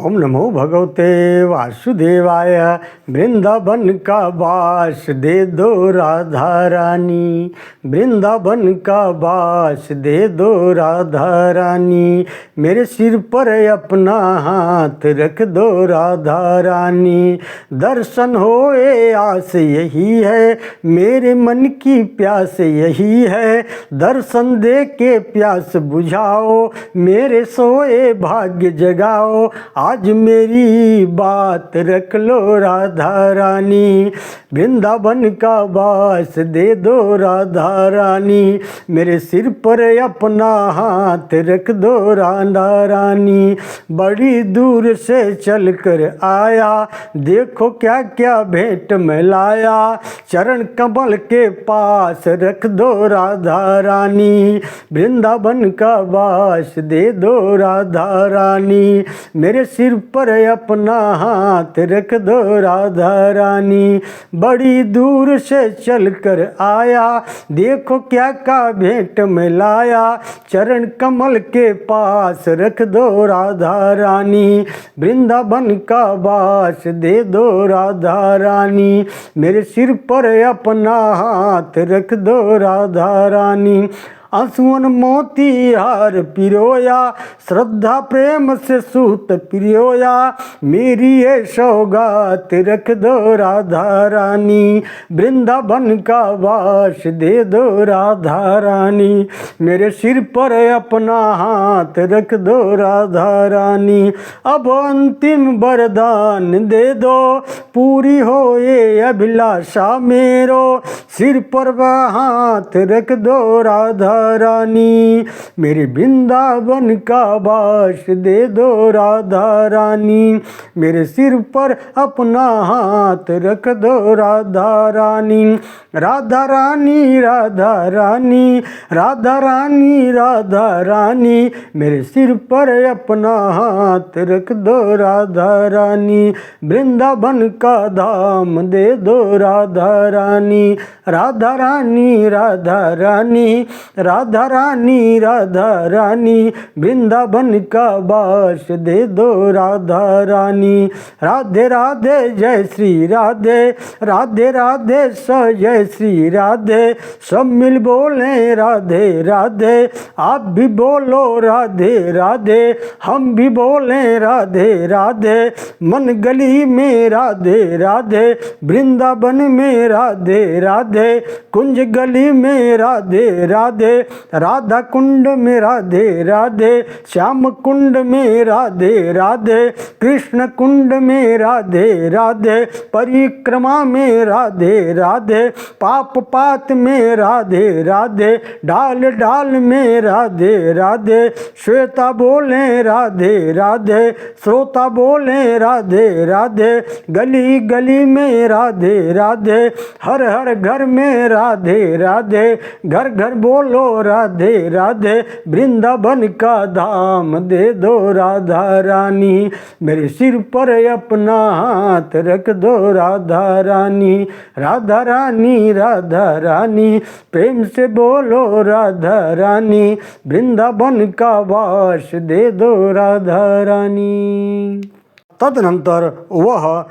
ओम नमो भगवते वासुदेवाय। वृंदावन का वास दे दो राधा रानी, वृंदावन का वास दे दो राधा रानी। मेरे सिर पर अपना हाथ रख दो राधा रानी। दर्शन होए आस यही है, मेरे मन की प्यास यही है। दर्शन दे के प्यास बुझाओ, मेरे सोए भाग्य जगाओ। आज मेरी बात रख लो राधा रानी, वृंदावन का वास दे दो राधा रानी। मेरे सिर पर अपना हाथ रख दो राधा रानी। बड़ी दूर से चल कर आया, देखो क्या क्या भेंट में लाया। चरण कमल के पास रख दो राधा रानी, वृंदावन का वास दे दो राधा रानी। मेरे सिर पर अपना हाथ रख दो राधा रानी। बड़ी दूर से चल कर आया, देखो क्या क्या भेंट में लाया। चरण कमल के पास रख दो राधा रानी, वृंदावन का वास दे दो राधा रानी। मेरे सिर पर अपना हाथ रख दो राधा रानी। आंसुअन मोती हार पिरोया, श्रद्धा प्रेम से सूत पिरोया। मेरी ये सौगात रख दो राधा रानी, वृंदावन का वास दे दो राधा रानी। मेरे सिर पर अपना हाथ रख दो राधा रानी। अब अंतिम वरदान दे दो, पूरी हो ये अभिलाषा मेरो। सिर पर हाथ रख दो राधा रानी, मेरे वृंदावन का वास दे दो राधा रानी। मेरे सिर पर अपना हाथ रख दो राधा रानी। राधा रानी राधा रानी, राधा रानी राधा रानी। मेरे सिर पर अपना हाथ रख दो राधा रानी। वृंदावन का धाम दे दो राधा रानी। राधा रानी राधा रानी, राधा रानी राधा रानी। वृंदावन का वास दे दो राधा रानी। राधे राधे जय श्री राधे, राधे राधे स जय श्री राधे। सब मिल बोले राधे राधे, आप भी बोलो राधे राधे, हम भी बोले राधे राधे। मन गली में राधे राधे, वृंदावन में राधे राधे। कुंज गली में राधे राधे, राधा कुंड में राधे राधे। श्याम कुंड में राधे राधे, कृष्ण कुंड में राधे राधे। परिक्रमा में राधे राधे, पाप पात में राधे राधे। डाल डाल में राधे राधे, श्वेता बोले राधे राधे, श्रोता बोले राधे राधे। गली गली में राधे राधे, हर हर घर में राधे राधे। घर घर बोलो राधे राधे, वृंदावन का धाम दे दो राधा रानी। मेरे सिर पर अपना हाथ रख दो राधा रानी। राधा रानी राधा रानी, प्रेम से बोलो राधा रानी। वृंदावन का वास दे दो राधा रानी। तदनंतर वह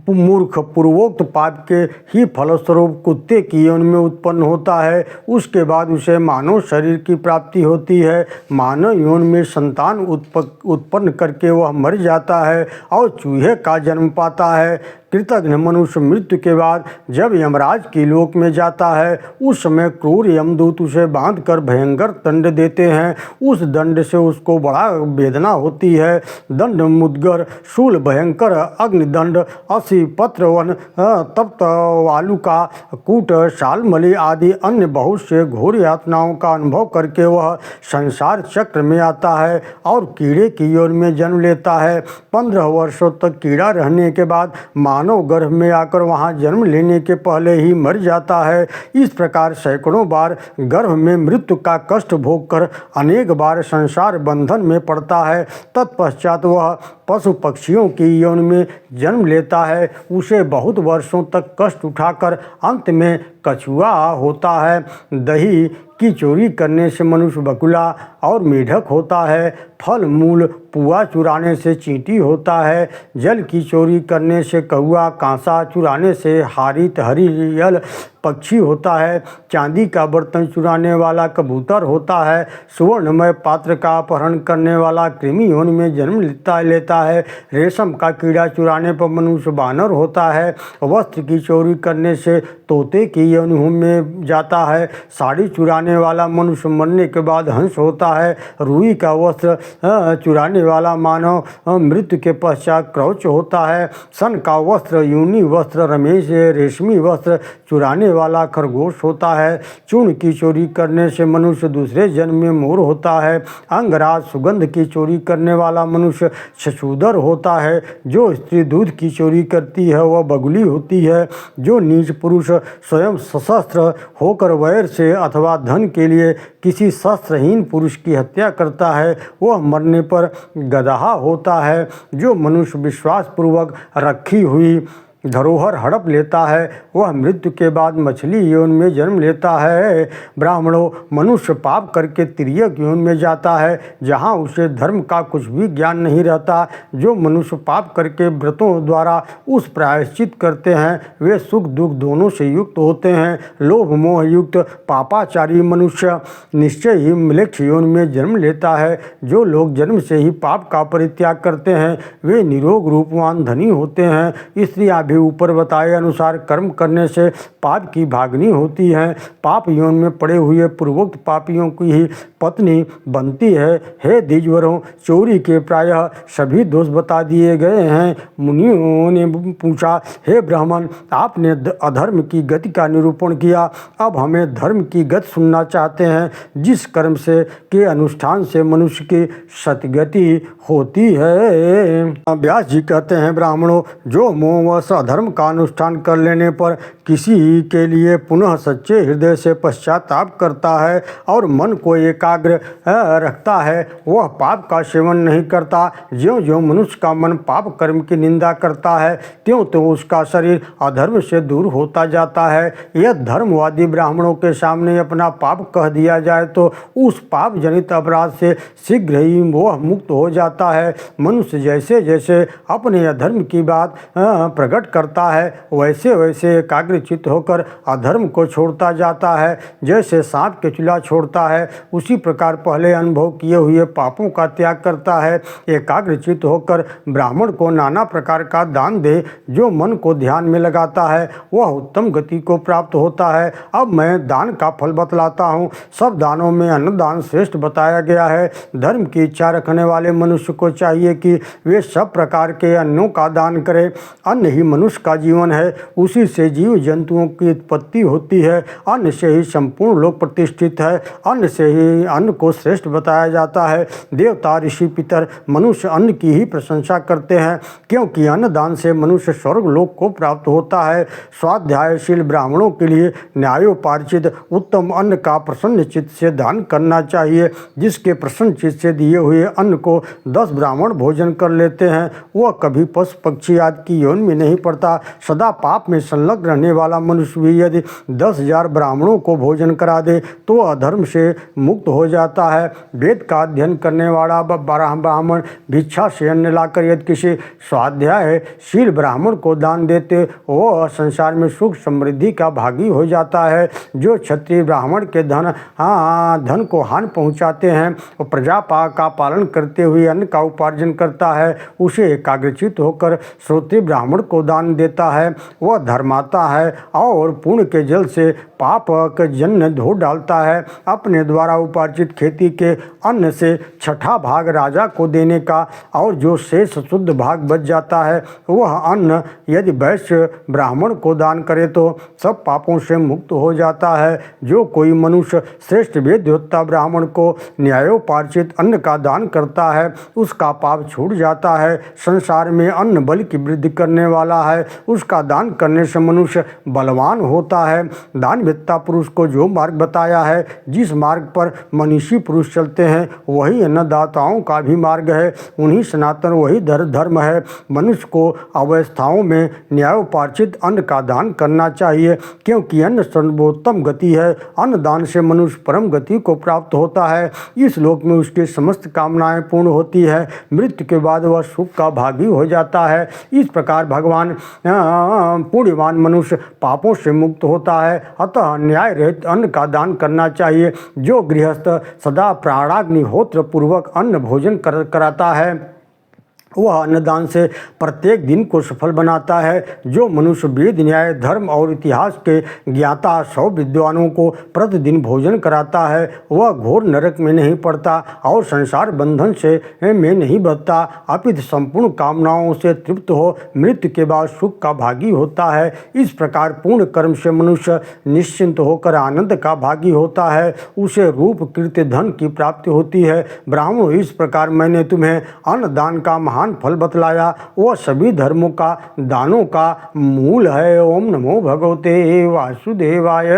मूर्ख पूर्वोक्त पाप के ही फलस्वरूप कुत्ते की योनि में उत्पन्न होता है। उसके बाद उसे मानव शरीर की प्राप्ति होती है। मानव योनि में संतान उत्पन्न करके वह मर जाता है और चूहे का जन्म पाता है। कृतघ्न मनुष्य मृत्यु के बाद जब यमराज की लोक में जाता है, उस समय क्रूर यमदूत उसे बांधकर भयंकर दंड देते हैं। उस दंड से उसको बड़ा वेदना होती है। दंड मुद्गर, शूल भयंकर, अग्निदंड, असी पत्रवन, तप्त वालुका, कूट, शालमली आदि अन्य बहुत से घोर यातनाओं का अनुभव करके वह संसार चक्र में आता है और कीड़े की योनि में जन्म लेता है। 15 वर्षों तक कीड़ा रहने के बाद मानव गर्भ में आकर वहाँ जन्म लेने के पहले ही मर जाता है। इस प्रकार सैकड़ों बार गर्भ में मृत्यु का कष्ट भोग कर अनेक बार संसार बंधन में पड़ता है। तत्पश्चात वह पशु पक्षियों की योनि में जन्म लेता है। उसे बहुत वर्षों तक कष्ट उठाकर अंत में कछुआ होता है। दही की चोरी करने से मनुष्य बकुला और मेढक होता है। फल मूल पुआ चुराने से चींटी होता है। जल की चोरी करने से कौआ, कांसा चुराने से हारित हरियल पक्षी होता है। चांदी का बर्तन चुराने वाला कबूतर होता है। सुवर्णमय पात्र का अपहरण करने वाला कृमि योनि में जन्म लेता है। रेशम का कीड़ा चुराने पर मनुष्य बानर होता है। वस्त्र की चोरी करने से तोते की योनि में जाता है। साड़ी चुराने वाला मनुष्य मरने के बाद हंस होता है। रुई का वस्त्र चुराने वाला मानव मृत्यु के पश्चात क्रौच होता है। सन का वस्त्र यूनी वस्त्र, रमेश रेशमी वस्त्र चुराने वाला खरगोश होता है। चूर्ण की चोरी करने से मनुष्य दूसरे जन्म में मोर होता है। अंगराज सुगंध की चोरी करने वाला मनुष्य छछूदर होता है। जो स्त्री दूध की चोरी करती है वह बगुली होती है। जो नीच पुरुष स्वयं सशस्त्र होकर वैर से अथवा धन के लिए किसी शस्त्रहीन पुरुष की हत्या करता है वह मरने पर गदहा होता है। जो मनुष्य विश्वासपूर्वक रखी हुई धरोहर हड़प लेता है वह मृत्यु के बाद मछली योनि में जन्म लेता है। ब्राह्मणों, मनुष्य पाप करके तिर्यक योनि में जाता है जहाँ उसे धर्म का कुछ भी ज्ञान नहीं रहता। जो मनुष्य पाप करके व्रतों द्वारा उस प्रायश्चित करते हैं वे सुख दुख दोनों से युक्त होते हैं। लोभ मोह युक्त पापाचारी मनुष्य निश्चय ही म्लेच्छ योनि में जन्म लेता है। जो लोग जन्म से ही पाप का परित्याग करते हैं वे निरोग रूपवान धनी होते हैं। स्त्रियां भी ऊपर बताए अनुसार कर्म करने से पाप की भागनी होती है। पाप योन में पड़े हुए पूर्वोक्त पापियों की ही पत्नी बनती है। हे द्विजवरों, चोरी के प्रायः सभी दोष बता दिए गए हैं। मुनियों ने पूछा, हे ब्राह्मण, आपने अधर्म की गति का निरूपण किया, अब हमें धर्म की गति सुनना चाहते हैं। जिस कर्म से के अनुष्ठान से मनुष्य की सतगति होती है। व्यास जी कहते हैं, ब्राह्मणों, जो मोहवश अधर्म का अनुष्ठान कर लेने पर किसी के लिए पुनः सच्चे हृदय से पश्चाताप करता है और मन को एकाग्र रखता है वह पाप का सेवन नहीं करता। ज्यों ज्यों मनुष्य का मन पाप कर्म की निंदा करता है त्यों त्यों उसका शरीर अधर्म से दूर होता जाता है। यह धर्मवादी ब्राह्मणों के सामने अपना पाप कह दिया जाए तो उस पाप जनित अपराध से शीघ्र ही वह मुक्त हो जाता है। मनुष्य जैसे जैसे अपने अधर्म की बात प्रकट करता है वैसे वैसे एकाग्रचित्त होकर अधर्म को छोड़ता जाता है। जैसे सांप केचुला छोड़ता है उसी प्रकार पहले अनुभव किए हुए पापों का त्याग करता है। एकाग्रचित्त होकर ब्राह्मण को नाना प्रकार का दान दे। जो मन को ध्यान में लगाता है वह उत्तम गति को प्राप्त होता है। अब मैं दान का फल बतलाता हूँ। सब दानों में अन्नदान श्रेष्ठ बताया गया है। धर्म की इच्छा रखने वाले मनुष्य को चाहिए कि वे सब प्रकार के अन्नों का दान करें। अन्न ही मनुष्य का जीवन है, उसी से जीव जंतुओं की उत्पत्ति होती है। अन्न से ही संपूर्ण लोक प्रतिष्ठित है। अन्न से ही अन्न को श्रेष्ठ बताया जाता है। देवता ऋषि पितर मनुष्य अन्न की ही प्रशंसा करते हैं क्योंकि अन्नदान से मनुष्य स्वर्ग लोक को प्राप्त होता है। स्वाध्यायशील ब्राह्मणों के लिए न्यायोपार्जित उत्तम अन्न का प्रसन्न चित्त से दान करना चाहिए। जिसके प्रसन्न चित्त से दिए हुए अन्न को 10 ब्राह्मण भोजन कर लेते हैं वह कभी पशु पक्षी आदि की योनि में नहीं पड़ता। सदा पाप में संलग्न रहने वाला मनुष्य भी यदि 10,000 ब्राह्मणों को भोजन करा दे तो अधर्म से मुक्त हो जाता है। वेद का अध्ययन करने वाला ब्राह्मण भिक्षा से अन्न लाकर यदि किसी स्वाध्यायशील ब्राह्मण को दान देते वह संसार में सुख समृद्धि का भागी हो जाता है। जो क्षत्रिय ब्राह्मण के धन को हानि पहुँचाते हैं और प्रजा का पालन करते हुए अन्न का उपार्जन करता है उसे एकाग्रचित्त होकर श्रोत्रिय ब्राह्मण को दान देता है। वह धर्माता है और पुण्य के जल से पाप का जन्य धो डालता है। अपने द्वारा उपार्जित खेती के अन्न से 6ठा भाग राजा को देने का और जो शेष शुद्ध भाग बच जाता है वह अन्न यदि वैश्य ब्राह्मण को दान करे तो सब पापों से मुक्त हो जाता है। जो कोई मनुष्य श्रेष्ठ वेदवेत्ता ब्राह्मण को न्यायोपार्जित अन्न का दान करता है उसका पाप छूट जाता है। संसार में अन्न बल की वृद्धि करने वाला है, उसका दान करने से मनुष्य बलवान होता है। दान वेत्ता पुरुष को जो मार्ग बताया है, जिस मार्ग पर मनीषी पुरुष चलते हैं, वही अन्नदाताओं का भी मार्ग है। उन्हीं सनातन वही धर्म है। मनुष्य को अवस्थाओं में न्यायोपार्जित अन्न का दान करना चाहिए, क्योंकि अन्न सर्वोत्तम गति है। अन्न दान से मनुष्य परम गति को प्राप्त होता है। इस लोक में उसकी समस्त कामनाएं पूर्ण होती है। मृत्यु के बाद वह सुख का भागी हो जाता है। इस प्रकार भगवान पुण्यवान मनुष्य पापों से मुक्त होता है। अतः न्याय रहित अन्न का दान करना चाहिए। जो गृहस्थ सदा प्राणाग्निहोत्र पूर्वक अन्न भोजन कराता है, वह अन्नदान से प्रत्येक दिन को सफल बनाता है। जो मनुष्य वेद, न्याय, धर्म और इतिहास के ज्ञाता 100 विद्वानों को प्रतिदिन भोजन कराता है, वह घोर नरक में नहीं पड़ता और संसार बंधन से में नहीं बधता, अपितु संपूर्ण कामनाओं से तृप्त हो मृत्यु के बाद सुख का भागी होता है। इस प्रकार पूर्ण कर्म से मनुष्य निश्चिंत होकर आनंद का भागी होता है। उसे रूप, कीर्ति, धन की प्राप्ति होती है। ब्राह्मणों, इस प्रकार मैंने तुम्हें अन्नदान का महान फल बतलाया। वह सभी धर्मों का दानों का मूल है। ओम नमो भगवते वासुदेवाय।